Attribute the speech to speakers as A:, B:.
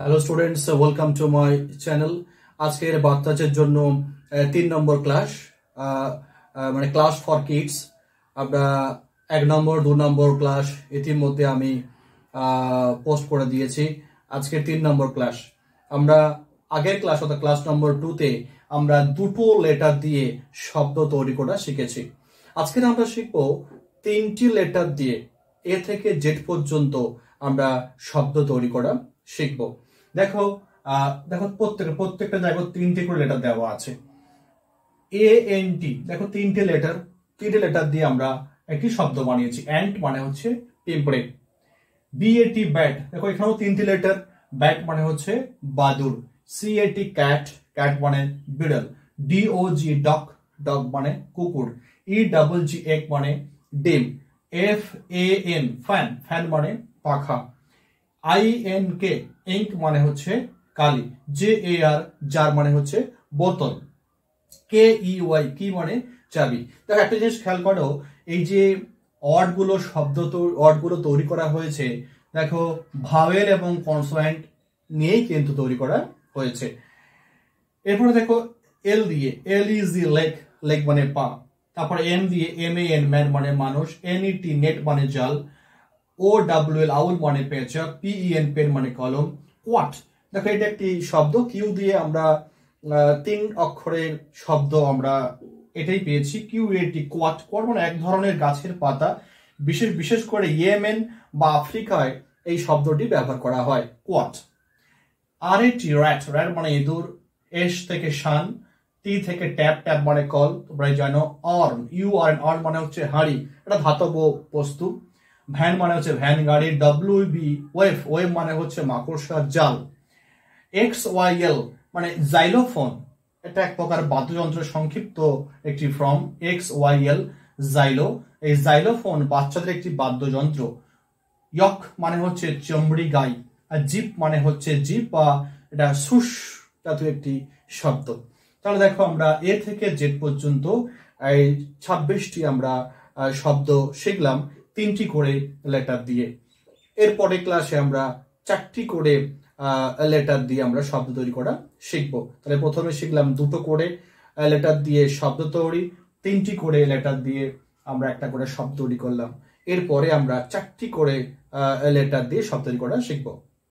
A: Hello students, welcome to my channel. আজকের বাচ্চাদের জন্য 3 নম্বর ক্লাস, মানে ক্লাস ফর কিডস। আমরা 1 নম্বর 2 নম্বর ক্লাস ইতিমধ্যে আমি পোস্ট করে দিয়েছি। আজকে 3 নম্বর ক্লাস। আমরা আগের ক্লাস অর্থাৎ ক্লাস নম্বর 2-তে আমরা দুটো লেটার দিয়ে শব্দ তৈরি করা শিখেছি। আজকে আমরা শিখব 3টি লেটার দিয়ে এ থেকে জেড পর্যন্ত আমরা শব্দ তৈরি করা শিখবো। দেখো দেখো প্রত্যেকটা জায়গায় 3টে করে লেটার দেওয়া আছে। ANT, দেখো 3টে লেটার দিয়ে আমরা একটি শব্দ বানিয়েছি। অ্যান্ট মানে হচ্ছে পিঁপড়ে। BAT, ব্যাট, দেখো এখানেও 3টে লেটার। ব্যাট মানে হচ্ছে বাদুড়। CAT, ক্যাট মানে বিড়াল। DOG, ডগ মানে কুকুর। EGG, এগ মানে ডিম। FAN, ফ্যান মানে পাখা। INK, ইঙ্ক মানে হচ্ছে কালি। JAR, জার মানে হচ্ছে বোতল। KEY, কি মানে চাবি। দেখো একটা জিনিস খেয়াল করো, এই যে ওয়ার্ডগুলো তৈরি করা হয়েছে, দেখো ভাওয়েল এবং কনসোনেন্ট নিয়েই কিন্তু তৈরি করা হয়েছে। এরপরে দেখো এল দিয়ে, LEG, লেগ মানে পা। তারপরে M দিয়ে, MAN, ম্যান মানে মানুষ। NET, নেট মানে জাল। OWL, আউল মানে পেঁচা। PEN, পেন মানে কলম। কোয়াট, দেখো এটা একটি শব্দ। কিউ দিয়ে আমরা 3 অক্ষরের শব্দ আমরা এটাই পেয়েছি। QAT, কোয়াট মানে এক ধরনের গাছের পাতা। বিশেষ করে ইয়েমেন বা আফ্রিকায় এই শব্দটি ব্যবহার করা হয়, কোয়াট। RAT, র্যাট মানে ইঁদুর। S থেকে শান। T থেকে ট্যাপ মানে কল, তোমরা জানো। অর্ন, URN, মানে হচ্ছে হাঁড়ি, এটা ধাতব বস্তু। ভ্যান মানে হচ্ছে ভ্যান গাড়ি। WB, ওয়েভ মানে হচ্ছে মাকড়সার জাল। XYL মানে জাইলোফোন, এটা এক প্রকার বাদ্যযন্ত্রের সংক্ষিপ্ত একটি ফর্ম। XYL, জাইলো, এই জাইলোফোন বাচ্চাদের একটি বাদ্যযন্ত্র। ইয়ক মানে হচ্ছে চমড়ি গাই। আর জিপ মানে হচ্ছে জিপ বা এটা সুস জাতীয় একটি শব্দ। তাহলে দেখো আমরা এ থেকে জেড পর্যন্ত এই 26টি আমরা শব্দ শিখলাম 3টি করে লেটার দিয়ে। এরপরে ক্লাসে আমরা 4টি করে লেটার দিয়ে আমরা শব্দ তৈরি করা শিখবো। তাহলে প্রথমে শিখলাম 2টো করে লেটার দিয়ে শব্দ তৈরি, 3টি করে লেটার দিয়ে আমরা একটা করে শব্দ তৈরি করলাম। এরপরে আমরা 4টি করে লেটার দিয়ে শব্দ তৈরি করা শিখবো।